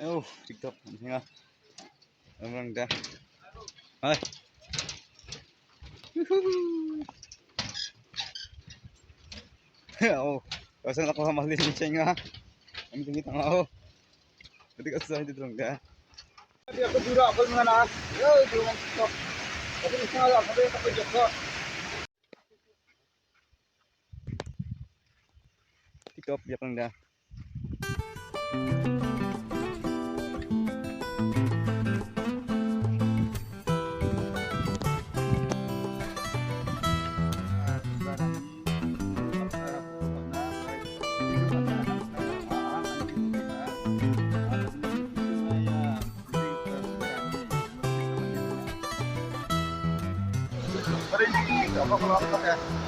Oh, TikTok. Nga. Orang dah. Hai. Oh, kasan ako mahalin ni Cheng nga. Ang tingit nga oh. Pati ka sa hindi drong dah. Di ako dura ako mga na. Yo, di mo TikTok. Kasi gusto nga ako dito ko joko. TikTok ya lang dah. Pero hindi ako ko ya.